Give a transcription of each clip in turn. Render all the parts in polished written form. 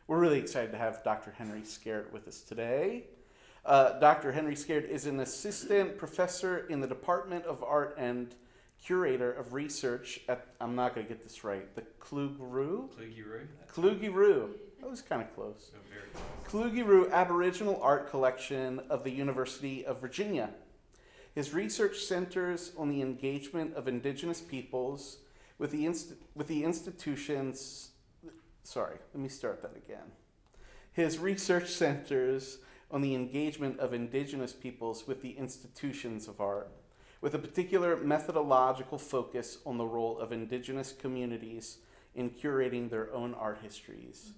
We're really excited to have Dr. Henry Skerritt with us today. Dr. Henry Skerritt is an assistant professor in the Department of Art and curator of research at, I'm not going to get this right, the Kluge-Ruhe? Kluge-Ruhe. That was kind of close. Kluge-Ruhe Aboriginal Art Collection of the University of Virginia. His research centers on the engagement of Indigenous peoples with the institutions. Sorry, let me start that again. His research centers on the engagement of Indigenous peoples with the institutions of art, with a particular methodological focus on the role of Indigenous communities in curating their own art histories.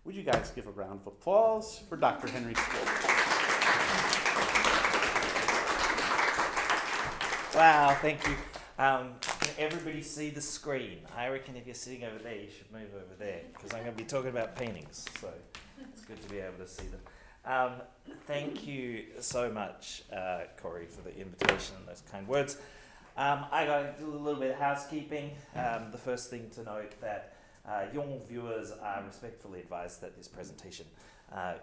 Would you guys give a round of applause for Dr. Henry Skerritt? Wow, thank you. Can everybody see the screen? I reckon if you're sitting over there, you should move over there, because I'm going to be talking about paintings, so it's good to be able to see them. Thank you so much, Corey, for the invitation and those kind words. I got to do a little bit of housekeeping. The first thing to note that Yolngu viewers are respectfully advised that this presentation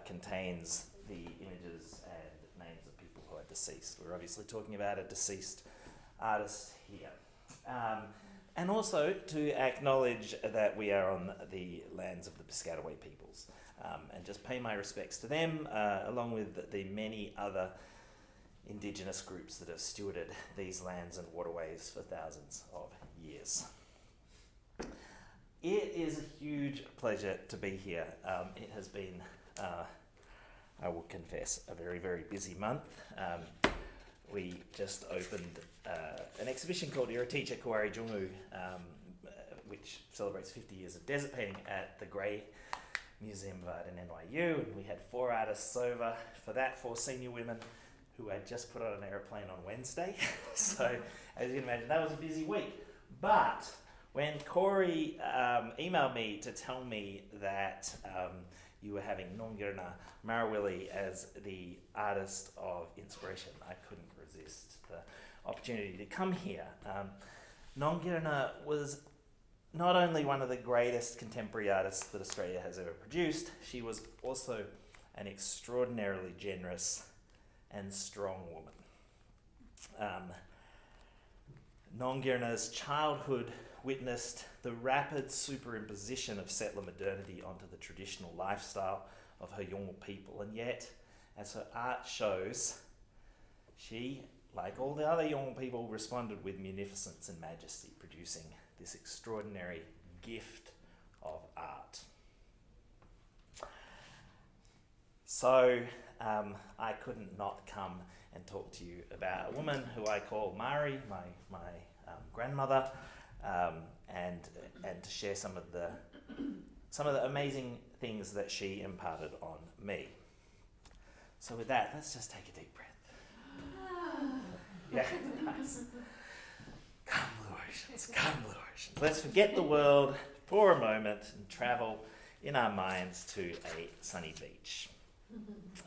contains the images and names of people who are deceased. We're obviously talking about a deceased artist here. And also to acknowledge that we are on the lands of the Piscataway peoples, and just pay my respects to them, along with the many other Indigenous groups that have stewarded these lands and waterways for thousands of years. It is a huge pleasure to be here. It has been, I will confess, a very, very busy month. We just opened an exhibition called Ira Teacher Kuari Jungu, which celebrates 50 years of desert painting at the Grey Museum of Art in NYU. And we had 4 artists over for that, 4 senior women who had just put on an aeroplane on Wednesday. So as you can imagine, that was a busy week. But when Corey emailed me to tell me that you were having Nonggirrnga Marawili as the artist of inspiration, I couldn't resist the opportunity to come here. Nonggirrnga was not only one of the greatest contemporary artists that Australia has ever produced, she was also an extraordinarily generous and strong woman. Nonggirrnga's childhood witnessed the rapid superimposition of settler modernity onto the traditional lifestyle of her Yolngu people, and yet, as her art shows, she, like all the other Yolngu people, responded with munificence and majesty, producing this extraordinary gift of art. So, I couldn't not come and talk to you about a woman who I call Mari, my grandmother, and to share some of the amazing things that she imparted on me. So with that, let's just take a deep breath. Yeah, nice. Calm blue oceans, calm blue oceans. Let's forget the world for a moment and travel in our minds to a sunny beach.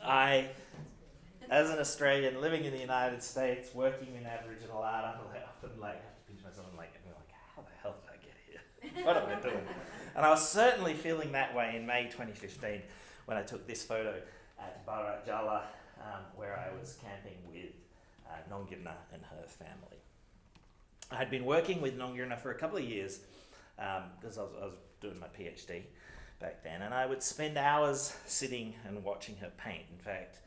I, as an Australian living in the United States, working in Aboriginal art, I often have to pinch myself and how the hell did I get here? What am I doing? And I was certainly feeling that way in May 2015 when I took this photo at Baragella, where I was camping with Nonggirrnga and her family. I had been working with Nonggirrnga for a couple of years because I was doing my PhD back then, and I would spend hours sitting and watching her paint. In fact,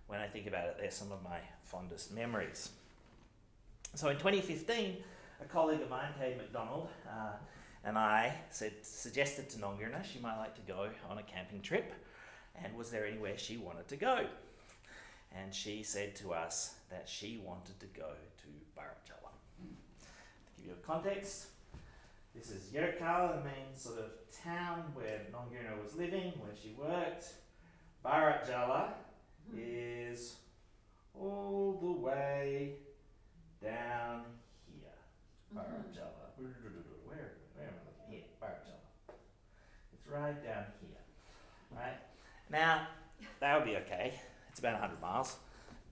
when I think about it, they're some of my fondest memories. So in 2015, a colleague of mine, Kay McDonald, and I suggested to Nonggirrnga she might like to go on a camping trip, and was there anywhere she wanted to go? And she said to us that she wanted to go to Baragella. To give you a context, this is Yerkal, the main sort of town where Nonggirrnga was living, where she worked. Baragella is all the way down here. Baragella. Where am I looking? Here, Baragella. It's right down here. Right? Now, that would be okay. It's about 100 miles.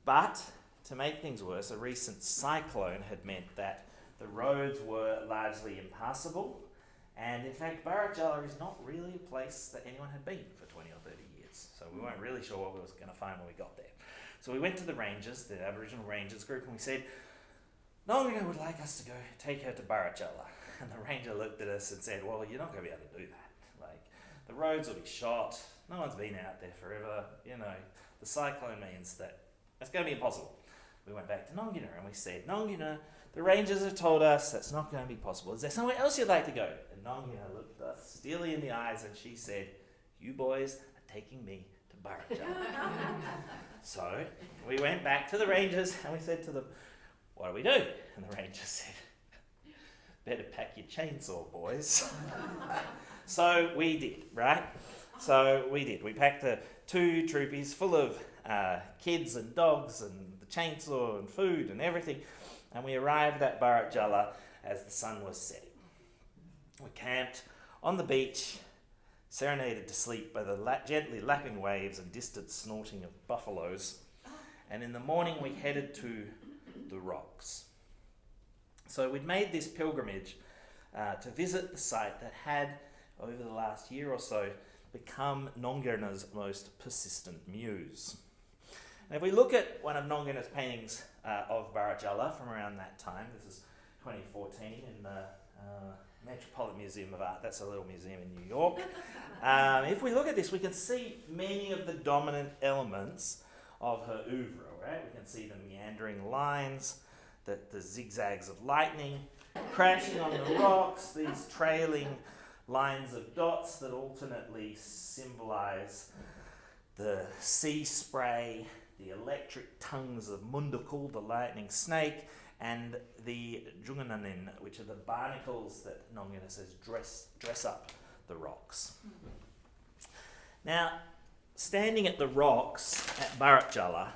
But to make things worse, a recent cyclone had meant that the roads were largely impassable, And in fact, Baragella is not really a place that anyone had been for 20 or 30 years. So we weren't really sure what we was going to find when we got there. So we went to the rangers, the Aboriginal Rangers group, and we said, Nonga would like us to go take her to Baragella. And the ranger looked at us and said, well, you're not going to be able to do that. Like, the roads will be shot. No one's been out there forever. You know, the cyclone means that it's going to be impossible. We went back to Nonggirrnga and we said, Nonggirrnga, the rangers have told us that's not going to be possible. Is there somewhere else you'd like to go? And Nonggirrnga looked at us steely in the eyes and she said, you boys are taking me to Baragella. So we went back to the rangers and we said to them, what do we do? And the ranger said, better pack your chainsaw, boys. So we did, right? So we did. We packed the 2 troopies full of kids and dogs and the chainsaw and food and everything, and we arrived at Baragella as the sun was setting. We camped on the beach, serenaded to sleep by the gently lapping waves and distant snorting of buffaloes, and in the morning we headed to the rocks. So we'd made this pilgrimage to visit the site that had, over the last year or so, become Nonggirrnga's most persistent muse. And if we look at one of Nonggirrnga's paintings of Baragella from around that time, this is 2014 in the Metropolitan Museum of Art, that's a little museum in New York. If we look at this, we can see many of the dominant elements of her oeuvre, right? We can see the meandering lines, the zigzags of lightning, crashing on the rocks, these trailing lines of dots that alternately symbolize the sea spray, the electric tongues of Mundukul, the lightning snake, and the Junganannin, which are the barnacles that Nonggirrnga says dress up the rocks. Now, standing at the rocks at Baragella,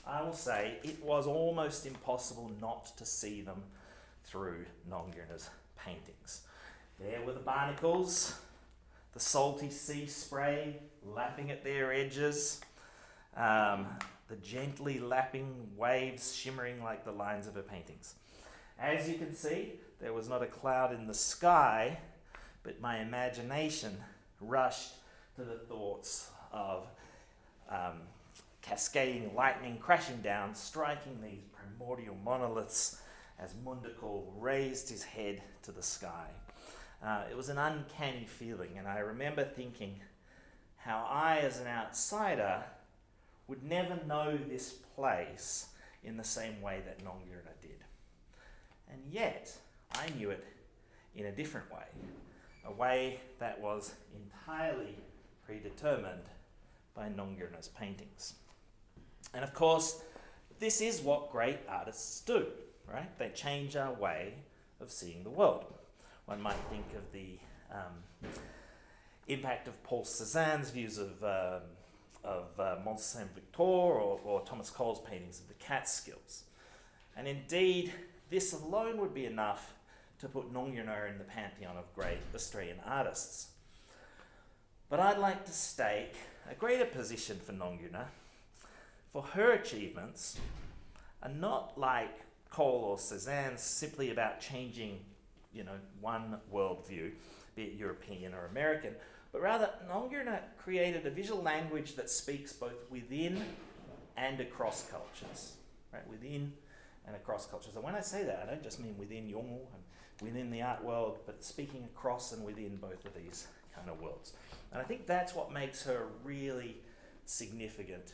I will say it was almost impossible not to see them through Nonggirrnga's paintings. There were the barnacles, the salty sea spray lapping at their edges, the gently lapping waves shimmering like the lines of her paintings. As you can see, there was not a cloud in the sky, but my imagination rushed to the thoughts of cascading lightning crashing down, striking these primordial monoliths as Mundukul raised his head to the sky. It was an uncanny feeling, and I remember thinking how I, as an outsider, would never know this place in the same way that Nonggirrnga did. And yet, I knew it in a different way, a way that was entirely predetermined by Nonggirrnga's paintings. And of course, this is what great artists do, right? They change our way of seeing the world. One might think of the impact of Paul Cézanne's views of Mont Saint-Victor or Thomas Cole's paintings of the Catskills. And indeed, this alone would be enough to put Nonggirrnga in the pantheon of great Australian artists. But I'd like to stake a greater position for Nonggirrnga, for her achievements are not like Cole or Cézanne's simply about changing, one worldview, be it European or American, but rather Nonggirrnga created a visual language that speaks both within and across cultures, right? Within and across cultures. And when I say that, I don't just mean within Yolngu and within the art world, but speaking across and within both of these kind of worlds. And I think that's what makes her a really significant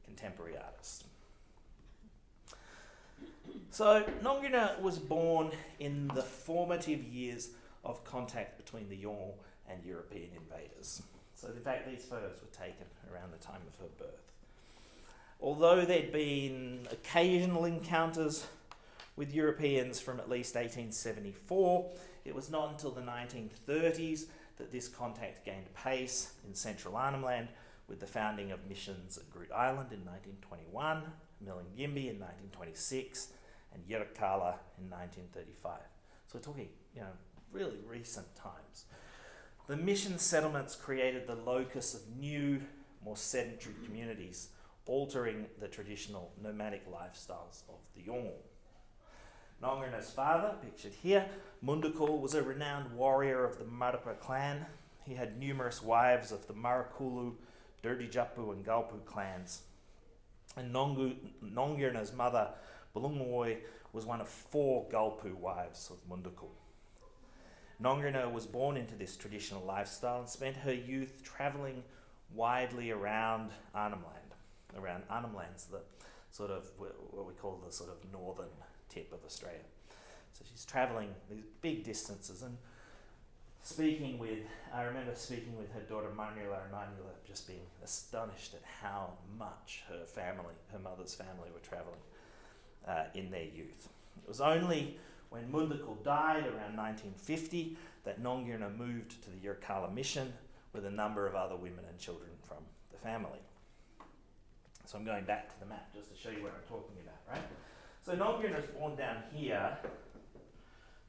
contemporary artist. So Nonggirrnga was born in the formative years of contact between the Yolngu and European invaders. So in fact these photos were taken around the time of her birth. Although there'd been occasional encounters with Europeans from at least 1874, it was not until the 1930s that this contact gained pace in central Arnhem Land with the founding of missions at Groote Island in 1921, Milingimbi in 1926, and Yirrkala in 1935. So we're talking, really recent times. The mission settlements created the locus of new, more sedentary communities, altering the traditional nomadic lifestyles of the Yolngu. Nonggirrnga's father, pictured here, Mundukul, was a renowned warrior of the Marapa clan. He had numerous wives of the Marakulu, Dirtijapu and Galpu clans. And Nonggirrnga's mother, Balungawoi, was one of 4 Galpu wives of Mundukul. Nonggirrnga was born into this traditional lifestyle and spent her youth travelling widely around Arnhem Land. Around Arnhem Land's the sort of what we call the sort of northern tip of Australia. So she's travelling these big distances and I remember speaking with her daughter Manuela, and Manuela just being astonished at how much her mother's family were travelling in their youth. It was only when Mundukul died around 1950 that Nonggirrnga moved to the Yirrkala mission with a number of other women and children from the family. So I'm going back to the map just to show you what I'm talking about, right? So Nonggirrnga was born down here,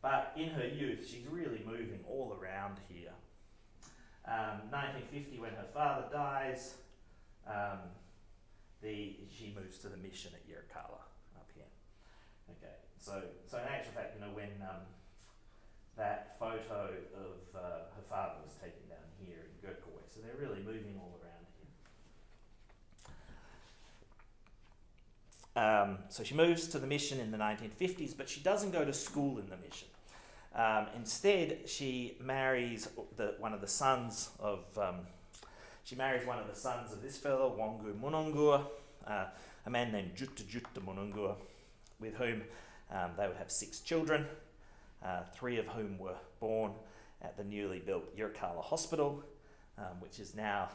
but in her youth she's really moving all around here. 1950, when her father dies, she moves to the mission at Yirrkala up here. Okay, so in actual fact, when that photo of her father was taken down here in Gurkaway, so they're really moving all around here. So she moves to the mission in the 1950s, but she doesn't go to school in the mission. Instead, she marries one of the sons of this fellow, Wangu Munungua, a man named Jutta Munungua, with whom they would have 6 children, 3 of whom were born at the newly built Yirrkala Hospital, which is now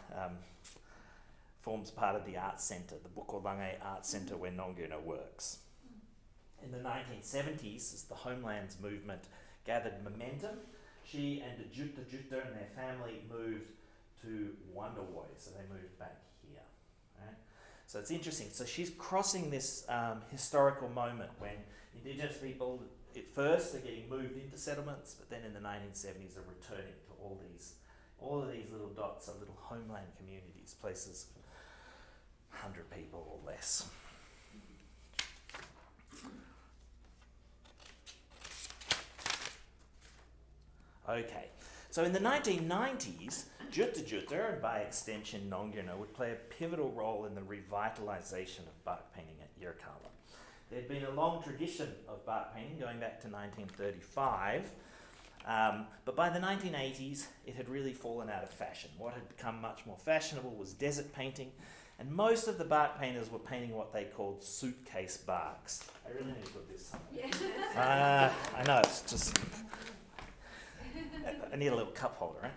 forms part of the art centre, the Bukolange Art Centre where Nonggirrnga works. In the 1970s, as the Homelands movement gathered momentum, she and the Jutta and their family moved to Wandawoi, so they moved back here. Right? So it's interesting. So she's crossing this historical moment when Indigenous people at first are getting moved into settlements, but then in the 1970s are returning to all of these little dots of little homeland communities, places of 100 people or less. Okay, so in the 1990s, Jutta, and by extension Nonggirrnga, would play a pivotal role in the revitalization of bark painting at Yirrkala. There had been a long tradition of bark painting going back to 1935, but by the 1980s it had really fallen out of fashion. What had become much more fashionable was desert painting, and most of the bark painters were painting what they called suitcase barks. I really need to put this somewhere. Yeah. I know, it's just... I need a little cup holder, right?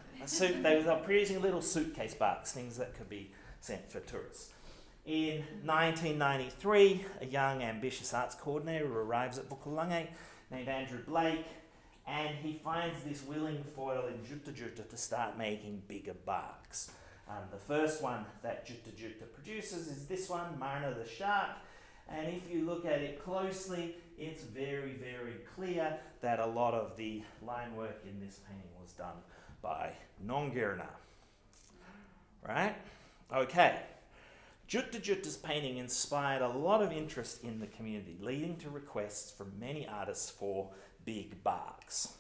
They were producing little suitcase barks, things that could be sent for tourists. In 1993, a young, ambitious arts coordinator arrives at Bukolange named Andrew Blake, and he finds this willing foil in Jutta to start making bigger barks. The first one that Jutta produces is this one, Marna the Shark, and if you look at it closely, it's very, very clear that a lot of the line work in this painting was done by Nonggirrnga. Right? Okay. Jutta's painting inspired a lot of interest in the community, leading to requests from many artists for big barks.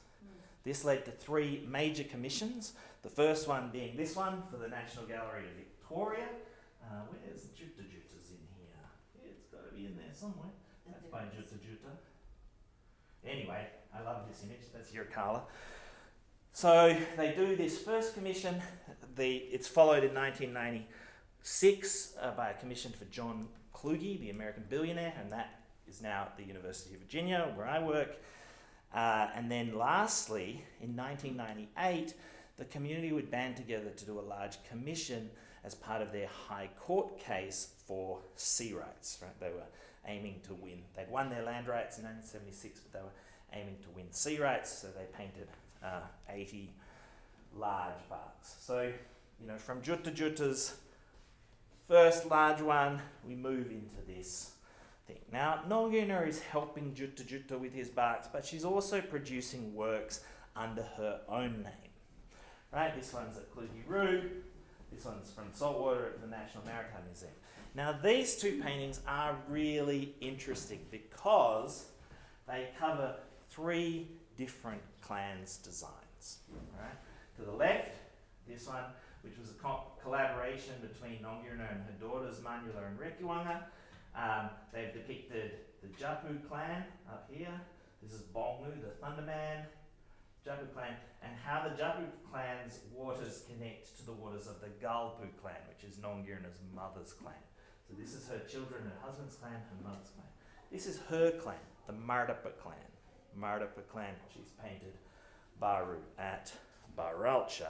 This led to 3 major commissions, the first one being this one for the National Gallery of Victoria. Where's Jutta's in here? It's got to be in there somewhere. That's by Jutta. Anyway, I love this image. That's Yirrkala. So they do this first commission. It's followed in 1996 by a commission for John Kluge, the American billionaire, and that is now at the University of Virginia, where I work. And then lastly, in 1998, the community would band together to do a large commission as part of their High Court case for sea rights. Right? They were aiming to win. They'd won their land rights in 1976, but they were aiming to win sea rights, so they painted 80 large barks. So, from Jutta's first large one, we move into this thing. Now, Nonggirrnga is helping Jutta with his barks, but she's also producing works under her own name. Right? This one's at Kluge-Ruhe. This one's from Saltwater at the National Maritime Museum. Now, these 2 paintings are really interesting because they cover 3 different clans' designs. Right? To the left, this one, which was a collaboration between Nonggirrnga and her daughters, Manula and Rekiwanga. They've depicted the Japu clan up here. This is Bongu, the Thunderman, Japu clan, and how the Japu clan's waters connect to the waters of the Galpu clan, which is Nonggirrnga's mother's clan. So this is her children, her husband's clan, her mother's clan. This is her clan, the Mardapa clan. Mardapa clan, she's painted Baru at Baragella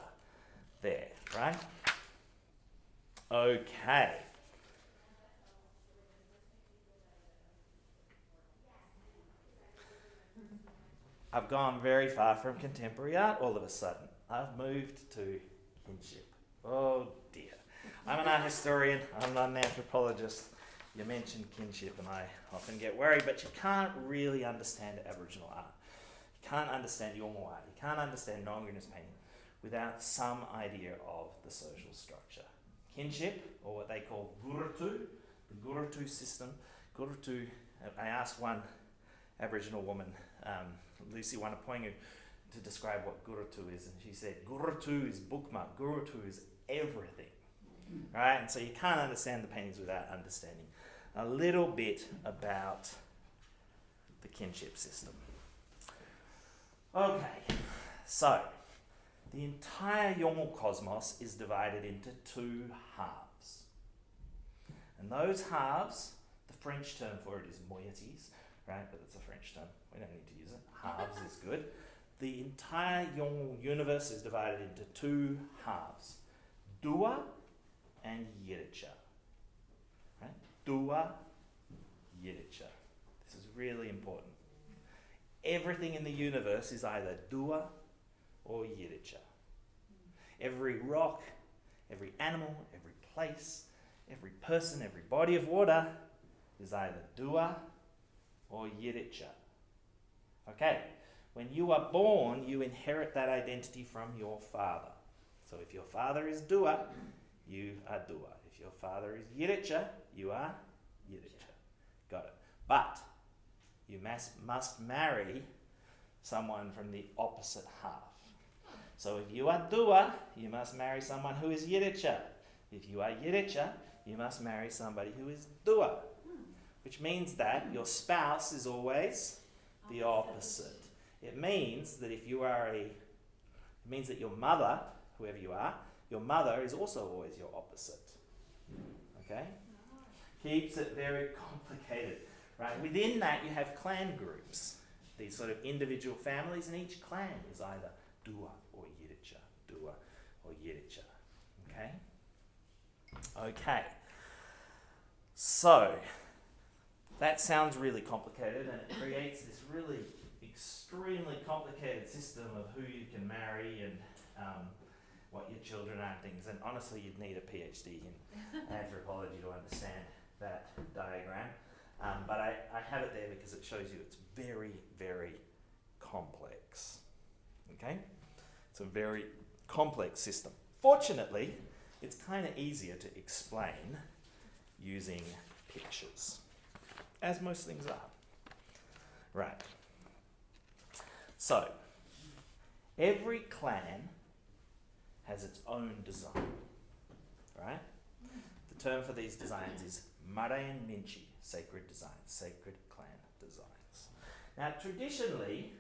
there, right? Okay. I've gone very far from contemporary art all of a sudden. I've moved to kinship. Oh dear. I'm an art historian, I'm not an anthropologist. You mentioned kinship and I often get worried, but you can't really understand Aboriginal art. You can't understand Yolngu art. You can't understand Nonggirrnga's painting without some idea of the social structure. Kinship, or what they call Gurrutu, the Gurrutu system. Gurrutu, I asked one Aboriginal woman, Lucy Wanapoingu, to describe what Gurrutu is, and she said, Gurrutu is bookmark, Gurrutu is everything. Right? And so you can't understand the paintings without understanding a little bit about the kinship system. Okay, so the entire Yolngu cosmos is divided into 2 halves. And those halves, the French term for it is moieties, right? But it's a French term. We don't need to use it. Halves is good. The entire Yolngu universe is divided into 2 halves. Dua and Yirritja. Right? Dua, Yirritja. This is really important. Everything in the universe is either Dua or Yirritja. Every rock, every animal, every place, every person, every body of water is either Dua or Yirritja. Okay, when you are born, you inherit that identity from your father. So if your father is Dua, you are Dua. If your father is Yirritja, you are Yirritja. Got it. But you must marry someone from the opposite half. So if you are Dua, you must marry someone who is Yirritja. If you are Yirritja, you must marry somebody who is Dua. Which means that your spouse is always the opposite. It means that if you are it means that your mother, whoever you are, your mother is also always your opposite. Okay? Keeps it very complicated. Right? Within that you have clan groups. These sort of individual families, and each clan is either Dua or Yirritja. Dua or Yirritja. Okay? Okay. So that sounds really complicated, and it creates this really extremely complicated system of who you can marry and what your children are and things. And honestly, you'd need a PhD in anthropology to understand that diagram. But I have it there because it shows you it's very, very complex. Okay? It's a very complex system. Fortunately, it's kind of easier to explain using pictures, as most things are. Right. So, every clan has its own design. Right? The term for these designs is Marayan Minchi, sacred designs, sacred clan designs. Now, traditionally,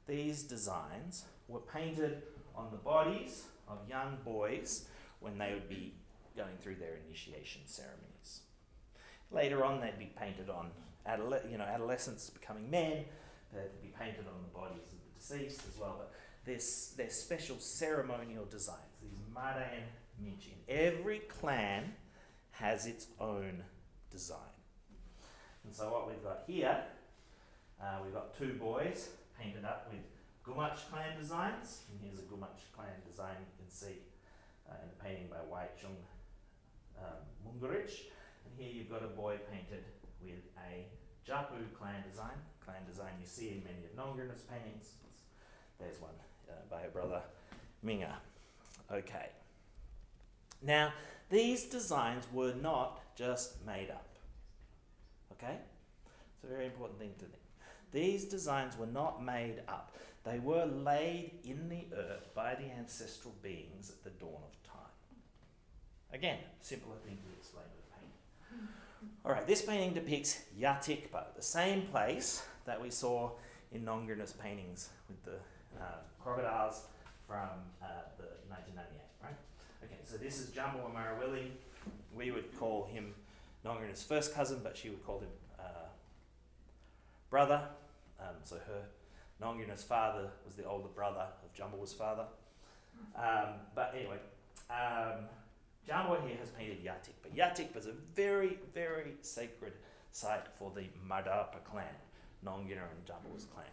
these designs were painted on the bodies of young boys when they would be going through their initiation ceremonies. Later on, they'd be painted on adolescents becoming men. They'd be painted on the bodies of the deceased as well. But they're special ceremonial designs, these Marayan Minchi. Every clan has its own design. And so what we've got here, we've got 2 boys painted up with Gumatj clan designs. And here's a Gumatj clan design you can see in a painting by Waichung Mungerich. And here you've got a boy painted with a Japu clan design you see in many of Nonggirrnga's paintings. There's one by her brother Minga. Okay. Now, these designs were not just made up. Okay? It's a very important thing to think. these designs were not made up. They were laid in the earth by the ancestral beings at the dawn of time. Again, simpler thing to explain with painting. All right, this painting depicts Yatikpa, the same place that we saw in Nonggirrnga's paintings with the crocodiles from the 1998, right? Okay, so this is Nonggirrnga Marawili. We would call him Nonggirrnga's first cousin, but she would call him brother. So her Nonggirrnga's father was the older brother of Jambawa's father. But anyway, Jambawa here has painted Yatikpa. Yatikpa is a very, very sacred site for the Madapa clan, Nonggirrnga and Jambawa's clan.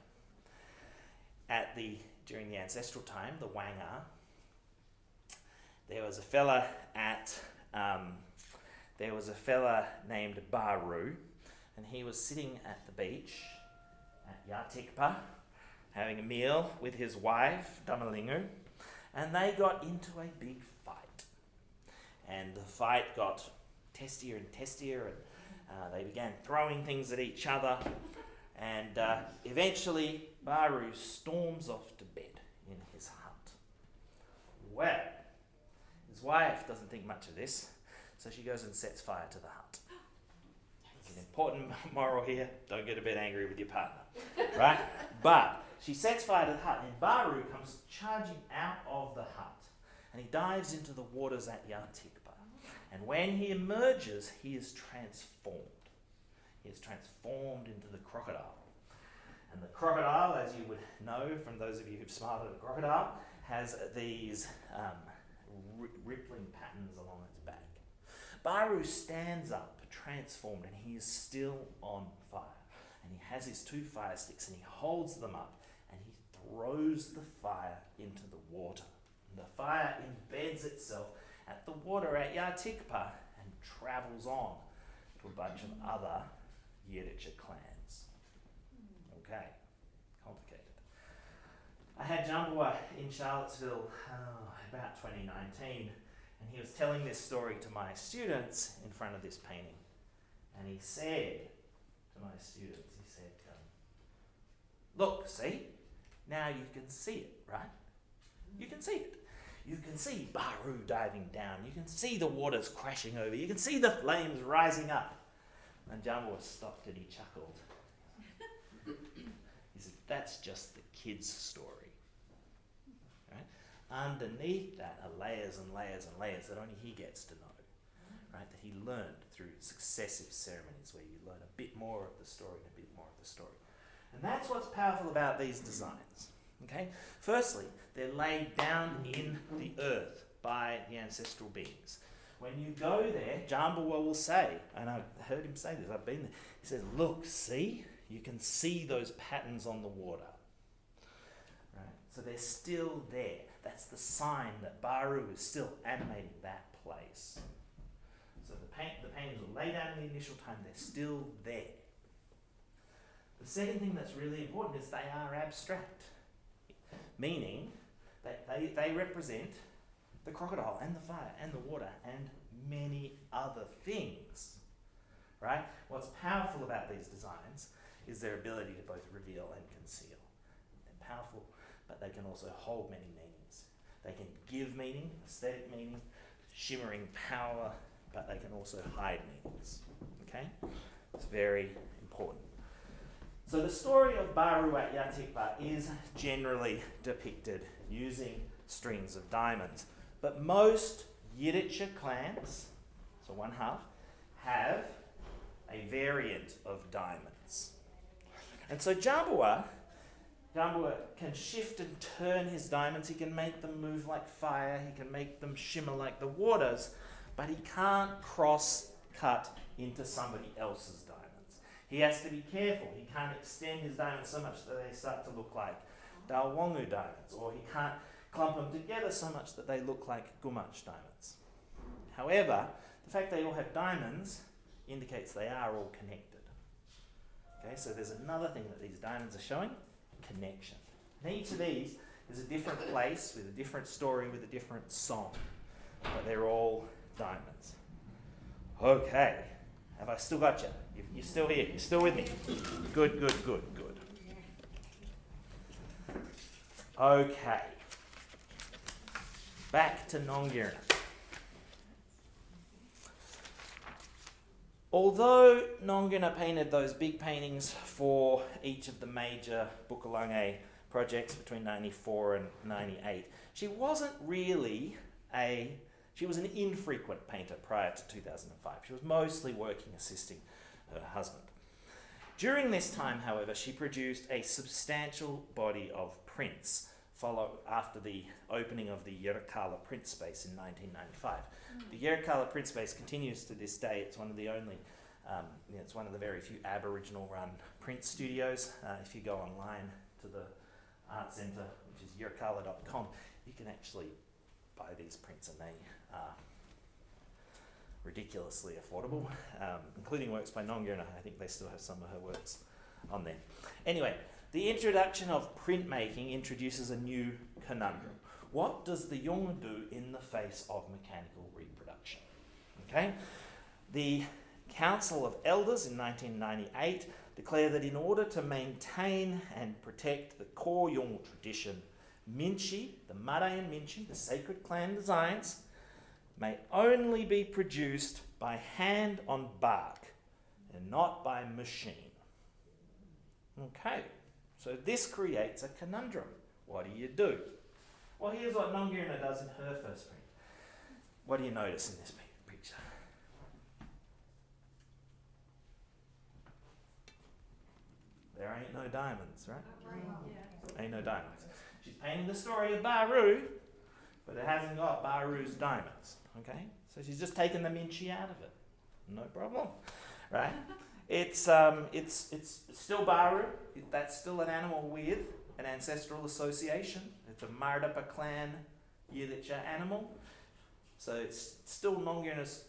During the ancestral time, the Wanga, there was a fella named Baru, and he was sitting at the beach at Yatikpa, having a meal with his wife, Damalingu, and they got into a big fight. And the fight got testier and testier, and they began throwing things at each other, and eventually Baru storms off to bed in his hut. Well, his wife doesn't think much of this, so she goes and sets fire to the hut. There's an important moral here: don't get a bit angry with your partner, right? But she sets fire to the hut, and Baru comes charging out of the hut, and he dives into the waters at Yatikpa. And when he emerges, he is transformed. He is transformed into the crocodile. And the crocodile, as you would know from those of you who've smiled at a crocodile, has these rippling patterns along its back. Baru stands up, transformed, and he is still on fire. And he has his two fire sticks, and he holds them up, and he throws the fire into the water. And the fire embeds itself at the water at Yatikpa and travels on to a bunch of other Yiddish clans. Okay, complicated. I had Jambawa in Charlottesville about 2019, and he was telling this story to my students in front of this painting. And he said to my students, he said, look, see, now you can see it, right? You can see it. You can see Baru diving down. You can see the waters crashing over. You can see the flames rising up. And Jambawa stopped and he chuckled. He said, that's just the kid's story. Right? Underneath that are layers and layers and layers that only he gets to know. Right? That he learned through successive ceremonies where you learn a bit more of the story and a bit more of the story. And that's what's powerful about these designs. Okay? Firstly, they're laid down in the earth by the ancestral beings. When you go there, Jambawa will say, and I heard him say this, I've been there, he says, look, see? You can see those patterns on the water. Right? So they're still there. That's the sign that Baru is still animating that place. So the paintings were laid down in the initial time, they're still there. The second thing that's really important is they are abstract, meaning that they represent the crocodile and the fire and the water and many other things, right? What's powerful about these designs is their ability to both reveal and conceal. They're powerful, but they can also hold many meanings. They can give meaning, aesthetic meaning, shimmering power, but they can also hide meanings, okay? It's very important. So the story of Baru at Yatikpa is generally depicted using strings of diamonds. But most Yiddish clans, so one half, have a variant of diamonds. And so Jambawa can shift and turn his diamonds. He can make them move like fire. He can make them shimmer like the waters. But he can't cross-cut into somebody else's diamonds. He has to be careful. He can't extend his diamonds so much that they start to look like Dalwongu diamonds, or he can't clump them together so much that they look like Gumatj diamonds. However, the fact they all have diamonds indicates they are all connected. Okay, so there's another thing that these diamonds are showing: connection. And each of these is a different place with a different story, with a different song, but they're all diamonds. Okay, have I still got you? You're still here? You're still with me? Good, good, good, good. Okay. Back to Nonggirrnga. Although Nonggirrnga painted those big paintings for each of the major Bukalunge projects between 94 and 98, she was an infrequent painter prior to 2005. She was mostly working assisting her husband. During this time, however, she produced a substantial body of prints after the opening of the Yirrkala print space in 1995. The Yirrkala print space continues to this day. It's one of the only, it's one of the very few Aboriginal-run print studios. If you go online to the art centre, which is yirrkala.com, you can actually buy these prints, and they are ridiculously affordable, including works by Nonggirrnga. I think they still have some of her works on there. Anyway, the introduction of printmaking introduces a new conundrum. What does the Yolngu do in the face of mechanical reproduction? Okay, the Council of Elders in 1998 declared that in order to maintain and protect the core Yolngu tradition, Minchi, the Marae and Minchi, the sacred clan designs, may only be produced by hand on bark and not by machine. Okay, so this creates a conundrum. What do you do? Well, here's what Nonggirrnga does in her first print. What do you notice in this picture? There ain't no diamonds, right? Ain't no diamonds. She's painting the story of Baru, but it hasn't got Baru's diamonds, okay? So she's just taken the Minchi out of it. No problem, right? It's still Baru. That's still an animal with an ancestral association. It's a Mardapa clan Yiddicha animal. So it's still Nonggirrnga's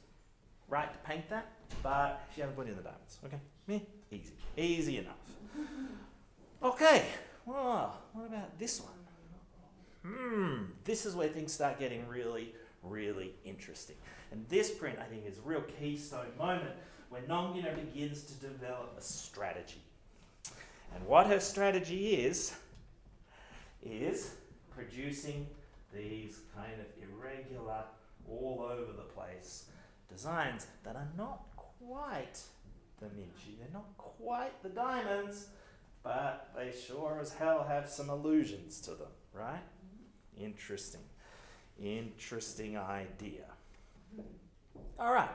right to paint that, but she hasn't put in the diamonds, okay? Easy. Easy enough. Okay, well, what about this one? This is where things start getting really, really interesting. And this print, I think, is a real keystone moment when Nonggirrnga begins to develop a strategy. And what her strategy is producing these kind of irregular, all over the place designs that are not quite the Minchi. They're not quite the diamonds, but they sure as hell have some allusions to them, right? Interesting. Interesting idea. All right,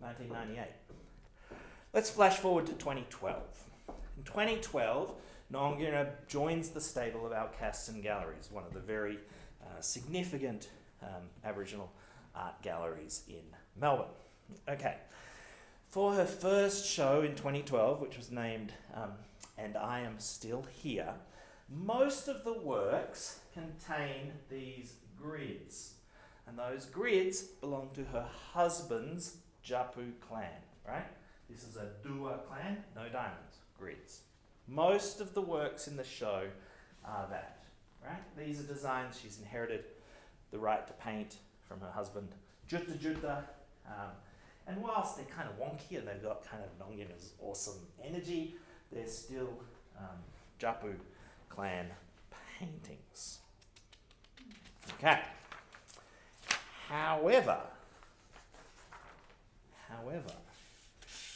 1998. Let's flash forward to 2012. In 2012, Nonggirrnga joins the stable of Outcasts and Galleries, one of the very significant Aboriginal art galleries in Melbourne. Okay, for her first show in 2012, which was named And I Am Still Here, most of the works contain these grids. And those grids belong to her husband's Japu clan, right? This is a Dua clan, no diamonds, grids. Most of the works in the show are that, right? These are designs she's inherited the right to paint from her husband, Jutta. And whilst they're kind of wonky and they've got kind of Nonggirrnga's awesome energy, they're still Japu clan paintings. Okay. However,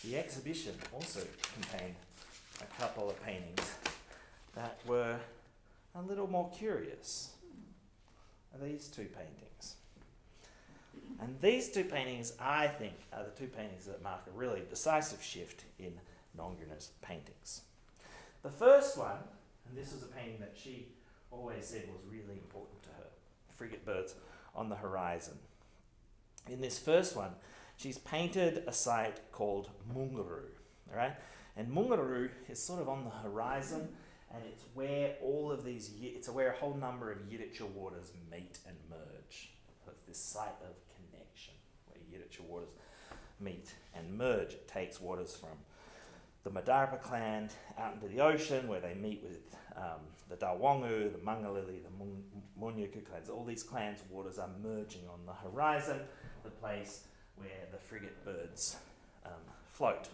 the exhibition also contained a couple of paintings that were a little more curious. These two paintings. And these two paintings, I think, are the two paintings that mark a really decisive shift in Nonggirrnga's paintings. The first one, and this was a painting that she always said was really important to her, frigate birds on the horizon. In this first one, she's painted a site called Nonggirrnga, all right? And Nonggirrnga is sort of on the horizon, and it's where where a whole number of Yiddicha waters meet and merge. So it's this site of connection where Yiddicha waters meet and merge. It takes waters from the Madarpa clan out into the ocean where they meet with the Dalwongu, the Mangalili, the Munyuku clans. All these clans' waters are merging on the horizon, the place where the frigate birds float.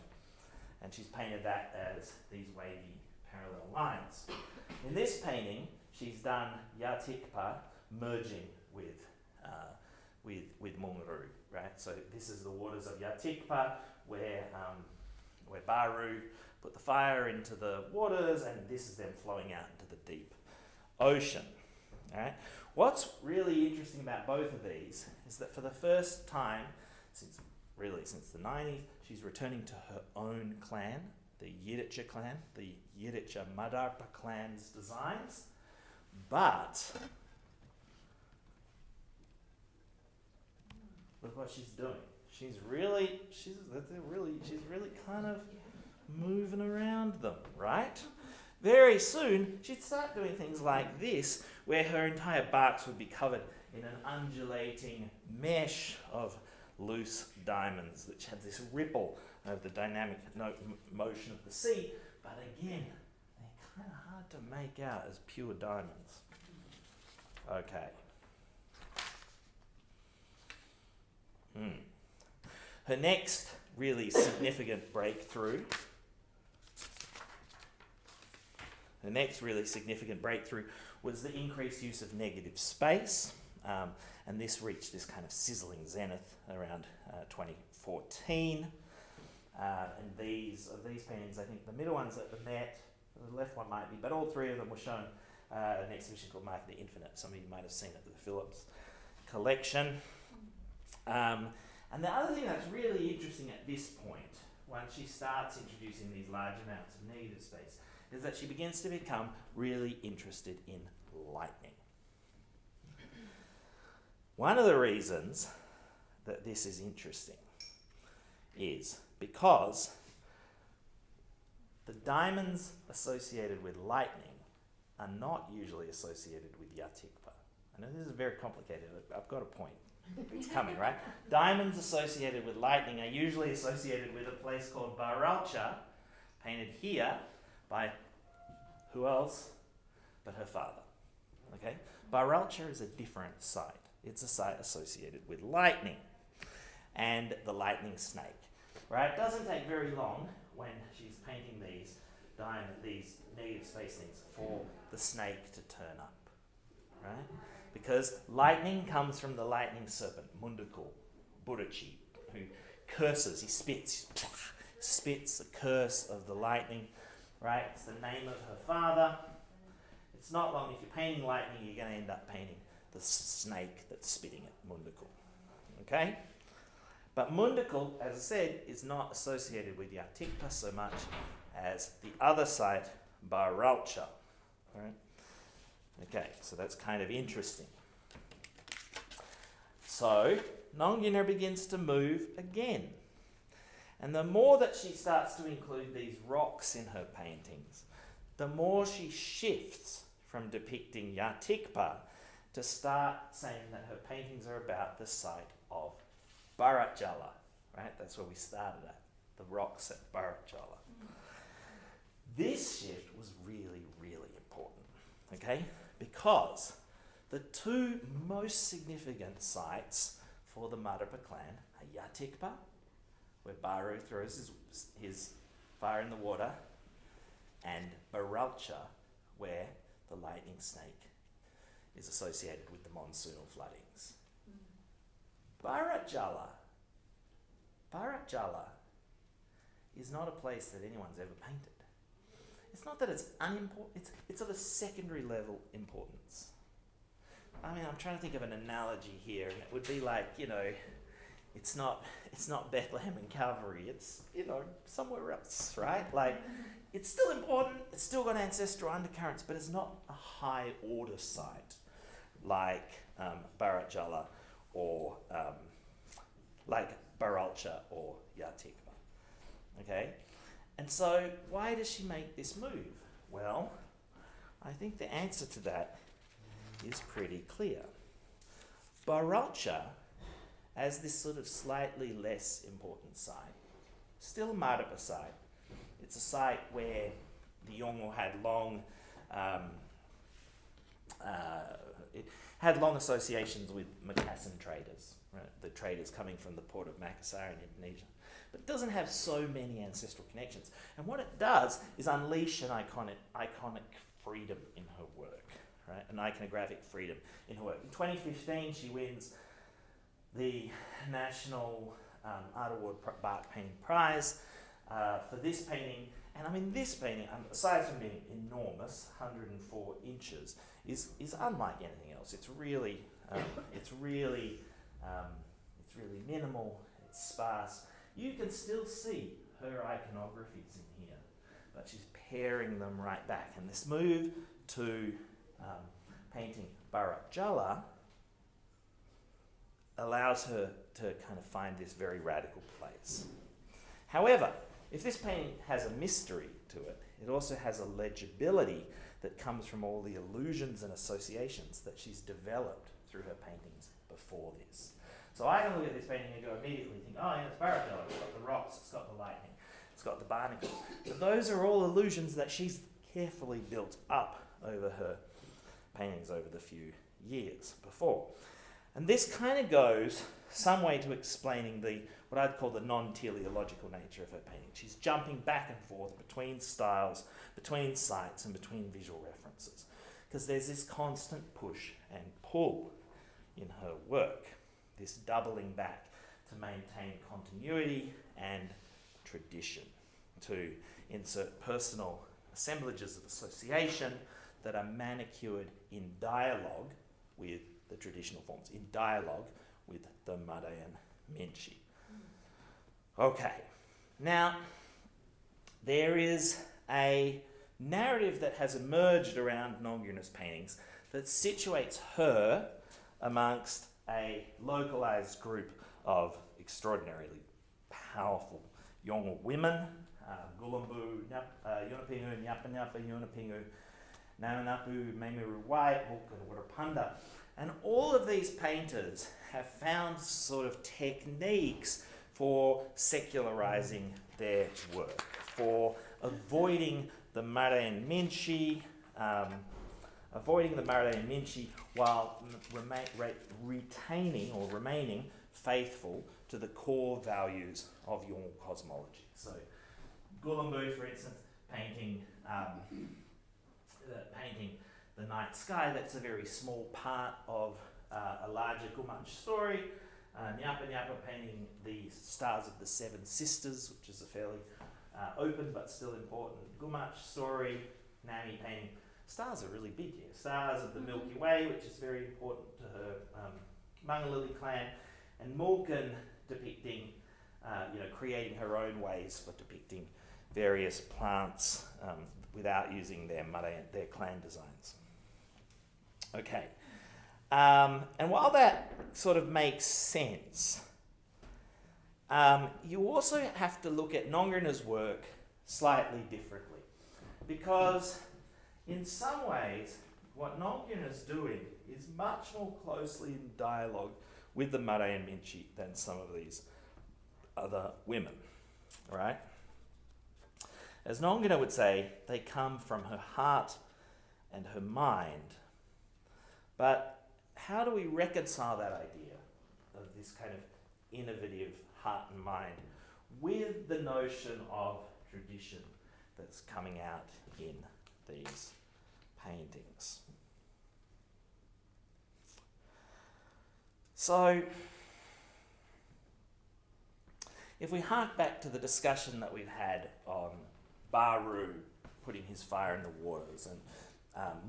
And she's painted that as these wavy parallel lines. In this painting, she's done Yatikpa merging with Munguru, right? So this is the waters of Yatikpa where Baru put the fire into the waters, and this is them flowing out into the deep ocean. All right. What's really interesting about both of these is that for the first time since the 90s, she's returning to her own clan, the Yiddicha clan, the Yiddicha Madarpa clan's designs, but look what she's doing. She's really kind of moving around them, right? Very soon, she'd start doing things like this, where her entire barks would be covered in an undulating mesh of loose diamonds, which had this ripple over the dynamic motion of the sea. But again, they're kind of hard to make out as pure diamonds. Okay. Her next really significant breakthrough was the increased use of negative space, and this reached this kind of sizzling zenith around 2014. And these paintings, I think the middle one's at the Met, the left one might be, but all three of them were shown at an exhibition called Mark the Infinite. Some of you might have seen it at the Phillips collection. And the other thing that's really interesting at this point, once she starts introducing these large amounts of negative space, is that she begins to become really interested in lightning. One of the reasons that this is interesting is because the diamonds associated with lightning are not usually associated with Yatikpa. I know this is very complicated. I've got a point. It's coming, right? Diamonds associated with lightning are usually associated with a place called Baragella, painted here by who else but her father. Okay? Baragella is a different site. It's a site associated with lightning and the lightning snake. Right? It doesn't take very long when she's painting these negative space things for the snake to turn up. Right? Because lightning comes from the lightning serpent, Mundukul Budachi, who curses, he spits the curse of the lightning, right? It's the name of her father. It's not long, if you're painting lightning, you're going to end up painting the snake that's spitting at Mundukul, okay? But Mundukul, as I said, is not associated with Yatikpa so much as the other site, Baragella, right? Okay, so that's kind of interesting. So, Nonggirrnga begins to move again. And the more that she starts to include these rocks in her paintings, the more she shifts from depicting Yatikpa to start saying that her paintings are about the site of Baragella, right? That's where we started at, the rocks at Baragella. This shift was really, really important, okay? Because the two most significant sites for the Madarpa clan are Yatikpa, where Baru throws his fire in the water, and Baragella, where the lightning snake is associated with the monsoonal floodings. Baragella is not a place that anyone's ever painted. It's not that it's unimportant, it's of a secondary level importance. I mean, I'm trying to think of an analogy here, and it would be like, it's not Bethlehem and Calvary, it's, somewhere else, right? Like, it's still important, it's still got ancestral undercurrents, but it's not a high order site like Baragella or like Baragella or Yatikpa, okay? And so, why does she make this move? Well, I think the answer to that is pretty clear. Baragella, as this sort of slightly less important site, still a Madarpa site. It's a site where the Yolngu had long associations with Macassan traders, right? The traders coming from the port of Makassar in Indonesia. But it doesn't have so many ancestral connections. And what it does is unleash an iconic freedom in her work, right? An iconographic freedom in her work. In 2015, she wins the National Art Award Bark Painting Prize for this painting. And I mean, this painting, aside from being enormous, 104 inches, is unlike anything else. It's really minimal. It's sparse. You can still see her iconographies in here, but she's paring them right back. And this move to painting Baragella allows her to kind of find this very radical place. However, if this painting has a mystery to it, it also has a legibility that comes from all the illusions and associations that she's developed through her paintings before this. So I can look at this painting and go immediately think, oh yeah, it's Baragella, it's got the rocks, it's got the lightning, it's got the barnacles. But those are all illusions that she's carefully built up over her paintings over the few years before. And this kind of goes some way to explaining what I'd call the non-teleological nature of her painting. She's jumping back and forth between styles, between sites, and between visual references, because there's this constant push and pull in her work, this doubling back to maintain continuity and tradition, to insert personal assemblages of association that are manicured in dialogue with the traditional forms, in dialogue with the Marayan Minchi. Okay, now there is a narrative that has emerged around Nonggirrnga's paintings that situates her amongst a localized group of extraordinarily powerful Yolngu women, Gulumbu, Yunapingu, Nyapa Nyapa, Yunapingu, Nananapu, Memiru White, Wurapanda. And all of these painters have found sort of techniques for secularizing their work, for avoiding the Marayan Minchi, while retaining or remaining faithful to the core values of Yolngu cosmology. So, Gulumbu, for instance, painting the night sky. That's a very small part of a larger Gumatj story. Nyapa Nyapa painting the stars of the Seven Sisters, which is a fairly open but still important Gumatj story. Nami painting stars are really big here. Stars of the Milky Way, which is very important to her Mangalili clan, and Mulken depicting, creating her own ways for depicting various plants without using their clan designs. Okay, and while that sort of makes sense, you also have to look at Nonggirrnga's work slightly differently, because in some ways what Nonggirrnga's doing is much more closely in dialogue with the Marayan Minchi than some of these other women, right? As Nonggirrnga would say, they come from her heart and her mind. But how do we reconcile that idea of this kind of innovative heart and mind with the notion of tradition that's coming out in these paintings? So, if we hark back to the discussion that we've had on Baru putting his fire in the waters and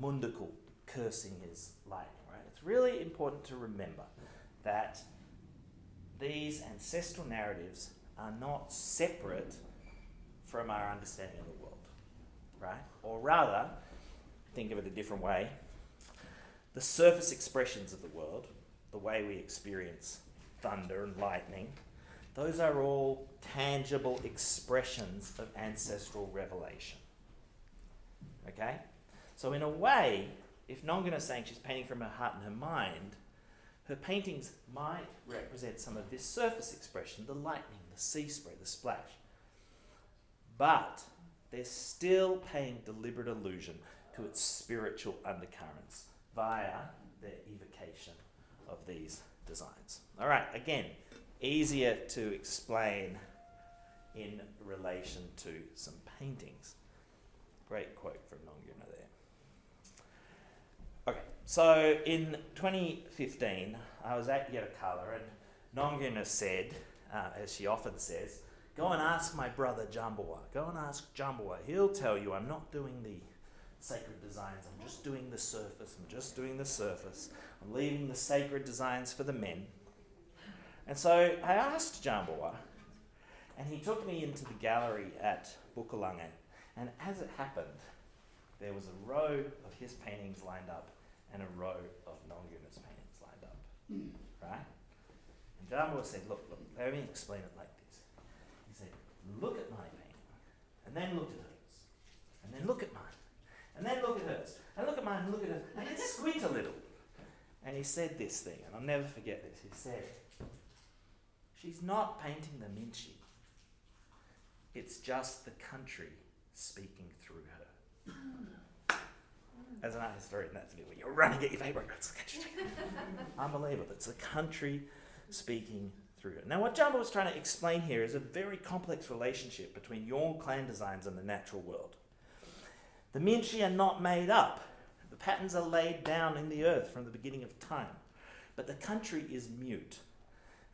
Mundukul cursing his lightning, right? It's really important to remember that these ancestral narratives are not separate from our understanding of the world, right? Or rather, think of it a different way, the surface expressions of the world, the way we experience thunder and lightning, those are all tangible expressions of ancestral revelation. Okay? So in a way, if Nonggirrnga is saying she's painting from her heart and her mind, her paintings might represent some of this surface expression, the lightning, the sea spray, the splash. But they're still paying deliberate allusion to its spiritual undercurrents via their evocation of these designs. All right, again, easier to explain in relation to some paintings. Great quote from Nonggirrnga there. Okay, So in 2015, I was at Yirrkala and Nonggirrnga said, as she often says, go and ask my brother Jambawa. Go and ask Jambawa. He'll tell you I'm not doing the sacred designs. I'm just doing the surface. I'm just doing the surface. I'm leaving the sacred designs for the men. And so I asked Jambawa, and he took me into the gallery at Bukalanga. And as it happened, there was a row of his paintings lined up and a row of Nonggirrnga's paintings lined up. Right? And Jambawa said, look, let me explain it like this. He said, look at my painting, and then look at hers, and then look at mine, and then look at hers, and look at mine, and look at hers, and then squint a little. And he said this thing, and I'll never forget this. He said, she's not painting the Minchi. It's just the country speaking through her. As an art historian, that's me when you're running at your paper. It's the country. Unbelievable. It's the country speaking through her. Now, what Jambawa was trying to explain here is a very complex relationship between Yolngu clan designs and the natural world. The Minchi are not made up. The patterns are laid down in the earth from the beginning of time. But the country is mute.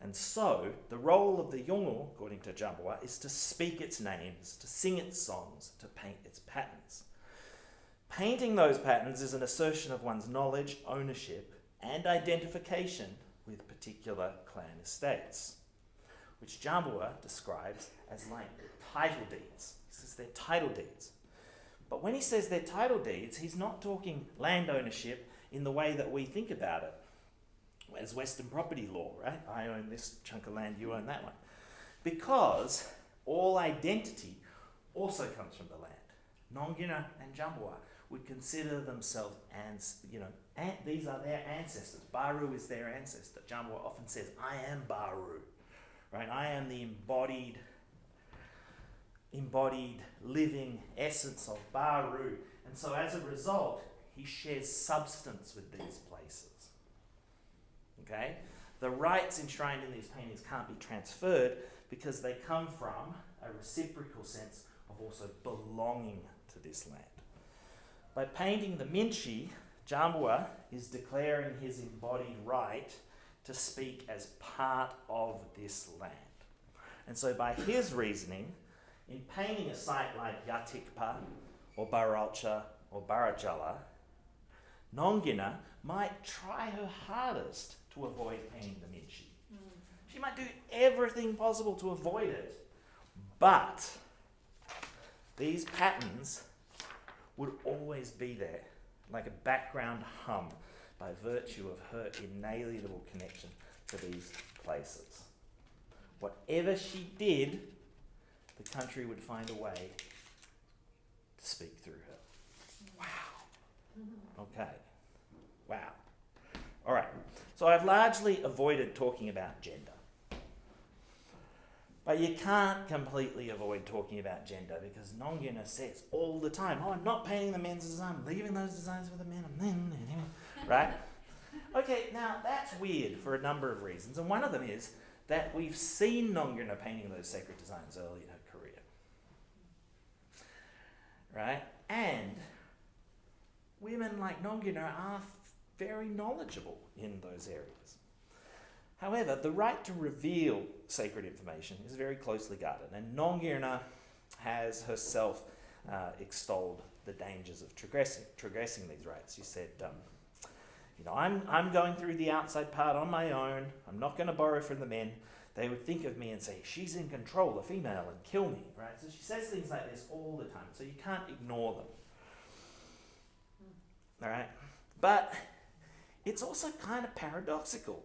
And so, the role of the Yolngu, according to Jambawa, is to speak its names, to sing its songs, to paint its patterns. Painting those patterns is an assertion of one's knowledge, ownership, and identification with particular clan estates, which Jambawa describes as like title deeds. He says they're title deeds. But when he says they're title deeds, he's not talking land ownership in the way that we think about it as Western property law, right? I own this chunk of land, you own that one. Because all identity also comes from the land. Nonggirrnga and Jambawa would consider themselves, these are their ancestors. Baru is their ancestor. Jambawa often says, I am Baru, right? I am the embodied living essence of Baru. And so as a result, he shares substance with these places. Okay? The rights enshrined in these paintings can't be transferred because they come from a reciprocal sense of also belonging to this land. By painting the Minchi, Jambawa is declaring his embodied right to speak as part of this land. And so by his reasoning, in painting a site like Yatikpa or Baralcha or Baragella, Nonggirrnga might try her hardest to avoid painting the Minchi. She might do everything possible to avoid it, but these patterns would always be there, like a background hum, by virtue of her inalienable connection to these places. Whatever she did, the country would find a way to speak through her. Wow. Okay. Wow. All right. So I've largely avoided talking about gender. But you can't completely avoid talking about gender because Nonggirrnga says all the time, I'm not painting the men's design, I'm leaving those designs for the men, right? Okay, now that's weird for a number of reasons, and one of them is that we've seen Nonggirrnga painting those sacred designs early in her career, right? And women like Nonggirrnga are very knowledgeable in those areas. However, the right to reveal sacred information is very closely guarded, and Nonggirrnga has herself extolled the dangers of transgressing these rights. She said, I'm going through the outside part on my own. I'm not going to borrow from the men. They would think of me and say, she's in control, a female, and kill me, right? So she says things like this all the time, so you can't ignore them. All right? But it's also kind of paradoxical.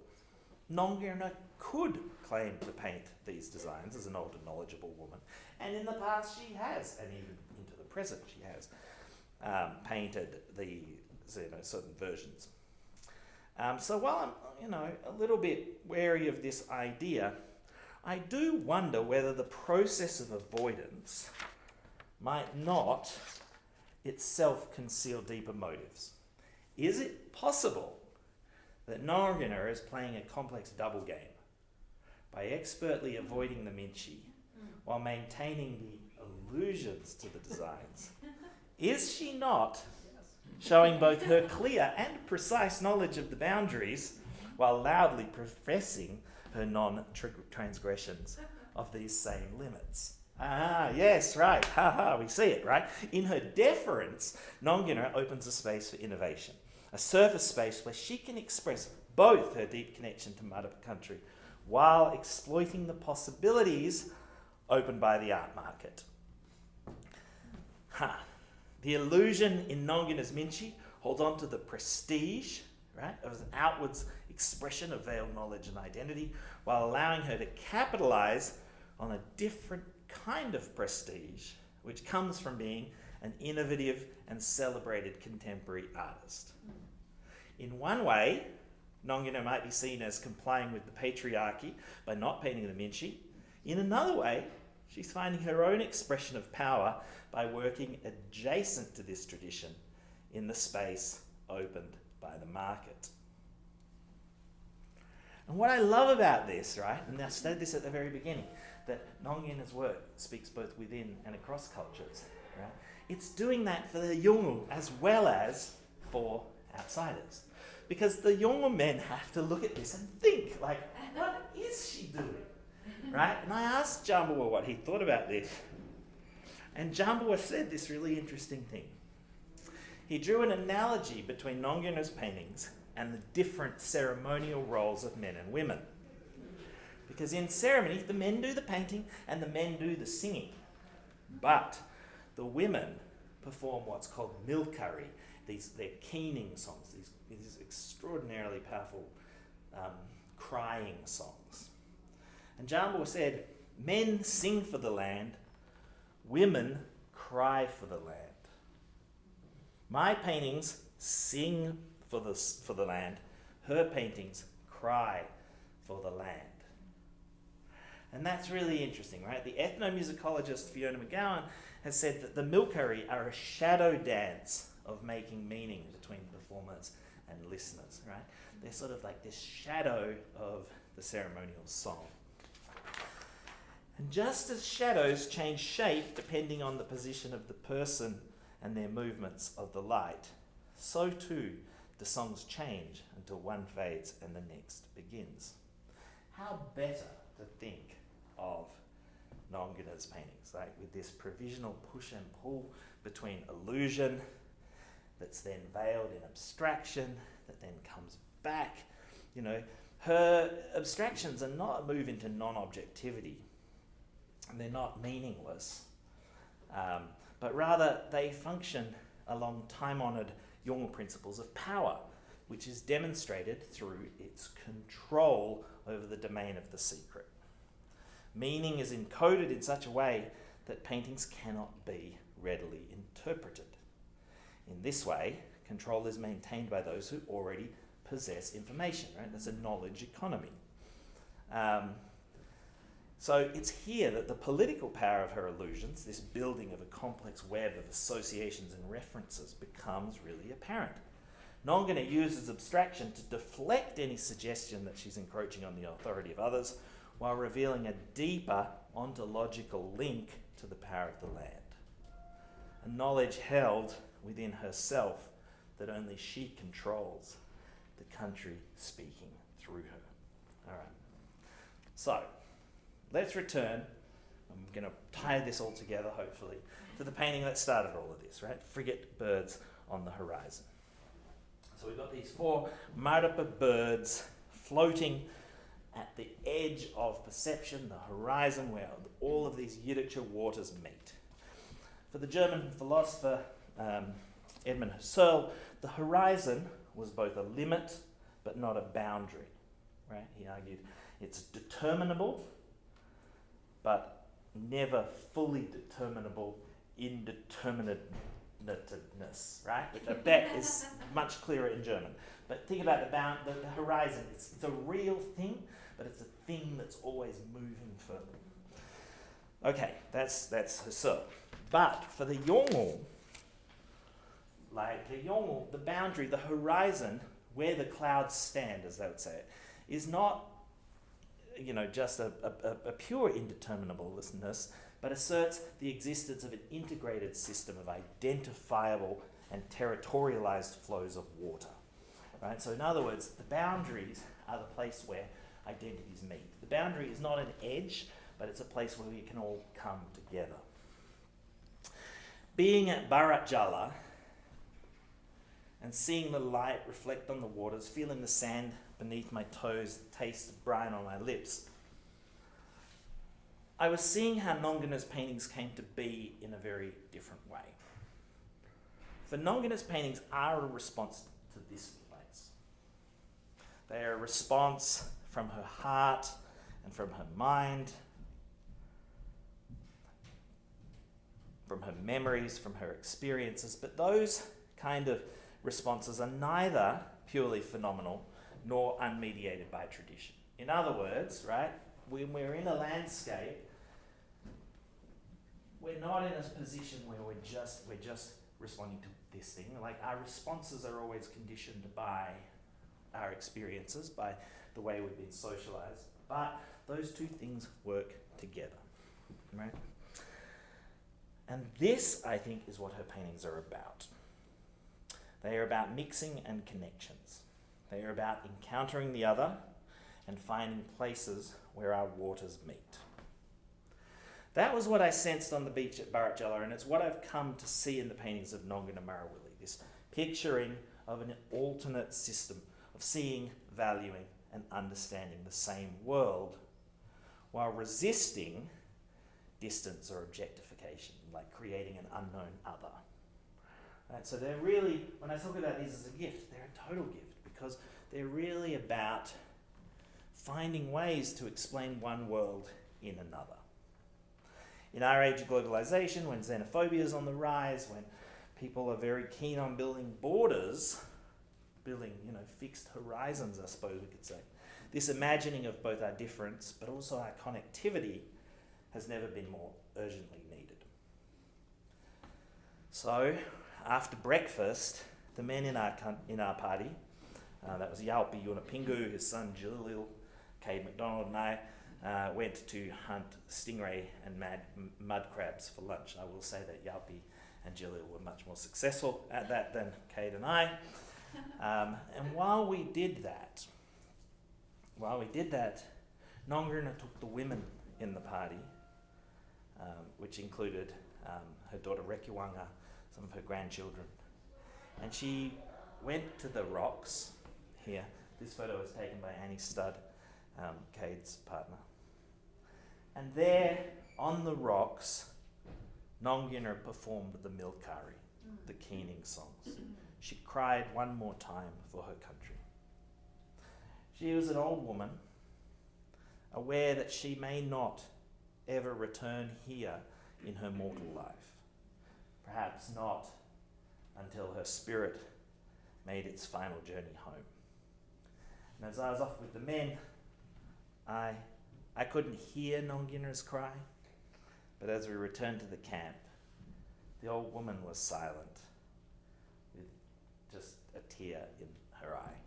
Nonggirrnga could claim to paint these designs as an old and knowledgeable woman, and in the past she has, and even into the present she has, painted the certain versions. So while I'm a little bit wary of this idea, I do wonder whether the process of avoidance might not itself conceal deeper motives. Is it possible that Nonggirrnga is playing a complex double game by expertly avoiding the Minchi while maintaining the allusions to the designs? Is she not showing both her clear and precise knowledge of the boundaries while loudly professing her non-transgressions of these same limits. Ah, yes, right. We see it, right? In her deference, Nonggirrnga opens a space for innovation, a surface space where she can express both her deep connection to mother country while exploiting the possibilities opened by the art market. The illusion in Nonggirrnga's Minchi holds on to the prestige, right, as an outwards expression of veiled knowledge and identity, while allowing her to capitalise on a different kind of prestige, which comes from being an innovative and celebrated contemporary artist. In one way, Nonggirrnga might be seen as complying with the patriarchy by not painting the Minchi. In another way, she's finding her own expression of power by working adjacent to this tradition in the space opened by the market. And what I love about this, right, and I said this at the very beginning, that Nonggirrnga's work speaks both within and across cultures, right? It's doing that for the Yolngu as well as for outsiders. Because the Yolngu men have to look at this and think, like, what is she doing? Right? And I asked Jambawa what he thought about this. And Jambawa said this really interesting thing. He drew an analogy between Nonggirrnga's paintings and the different ceremonial roles of men and women. Because in ceremony, the men do the painting and the men do the singing. But the women perform what's called milkari. They're keening songs, these extraordinarily powerful crying songs. And Jambawa said, men sing for the land, women cry for the land. My paintings sing for the land, her paintings cry for the land. And that's really interesting, right? The ethnomusicologist Fiona McGowan has said that the milkari are a shadow dance of making meaning between performers and listeners, right? They're sort of like this shadow of the ceremonial song. And just as shadows change shape depending on the position of the person and their movements of the light, so too the songs change until one fades and the next begins. How better to think of Nonggirrnga's paintings, like with this provisional push and pull between illusion that's then veiled in abstraction, that then comes back. You know, her abstractions are not a move into non-objectivity, and they're not meaningless, but rather they function along time-honoured Yolngu principles of power, which is demonstrated through its control over the domain of the secret. Meaning is encoded in such a way that paintings cannot be readily interpreted. In this way, control is maintained by those who already possess information, right? That's a knowledge economy. So it's here that the political power of her illusions, this building of a complex web of associations and references, becomes really apparent. Nonggirrnga uses abstraction to deflect any suggestion that she's encroaching on the authority of others, while revealing a deeper ontological link to the power of the land. A knowledge held within herself that only she controls, the country speaking through her. All right. So, let's return. I'm going to tie this all together, hopefully, to the painting that started all of this, right? Frigate birds on the horizon. So we've got these 4 Marapa birds floating at the edge of perception, the horizon, where all of these Yiddicher waters meet. For the German philosopher Edmund Husserl, the horizon was both a limit but not a boundary, right? He argued it's determinable but never fully determinable indeterminateness, right? Which I bet is much clearer in German. But think about the horizon. It's a real thing, but it's a thing that's always moving further. Okay, that's Husserl. But for the Yolngu, the boundary, the horizon, where the clouds stand, as they would say it, is not, just a pure indeterminableness, but asserts the existence of an integrated system of identifiable and territorialized flows of water. Right? So in other words, the boundaries are the place where identities meet. The boundary is not an edge, but it's a place where we can all come together. Being at Baragella and seeing the light reflect on the waters, feeling the sand beneath my toes, taste the brine on my lips, I was seeing how Nonggirrnga's paintings came to be in a very different way. For Nonggirrnga's paintings are a response to this place. They are a response from her heart and from her mind, from her memories, from her experiences, but those kind of responses are neither purely phenomenal nor unmediated by tradition. In other words, right, when we're in a landscape, we're not in a position where we're just responding to this thing. Like, our responses are always conditioned by our experiences, by the way we've been socialized, but those two things work together, right? And this, I think, is what her paintings are about. They are about mixing and connections. They are about encountering the other and finding places where our waters meet. That was what I sensed on the beach at Baragella, and it's what I've come to see in the paintings of Nonggirrnga Marawili, this picturing of an alternate system of seeing, valuing, and understanding the same world while resisting distance or objectification, like creating an unknown other. Right? So they're really, when I talk about these as a gift, they're a total gift because they're really about finding ways to explain one world in another. In our age of globalization, when xenophobia is on the rise, when people are very keen on building borders, building, fixed horizons, I suppose we could say, this imagining of both our difference but also our connectivity has never been more urgently needed. So, after breakfast, the men in our party, that was Yalpi Yunapingu, his son Jalil, Cade McDonald, and I, went to hunt stingray and mud crabs for lunch. I will say that Yalpi and Jalil were much more successful at that than Cade and I. And while we did that, Nonggirrnga took the women in the party, which included her daughter Rekiwanga, some of her grandchildren, and she went to the rocks here. This photo was taken by Annie Studd, Cade's partner. And there, on the rocks, Nonggirrnga performed the Milkari, the keening songs. She cried one more time for her country. She was an old woman, aware that she may not ever return here in her mortal life. Perhaps not until her spirit made its final journey home. And as I was off with the men, I couldn't hear Nonggirrnga's cry, but as we returned to the camp, the old woman was silent, with just a tear in her eye.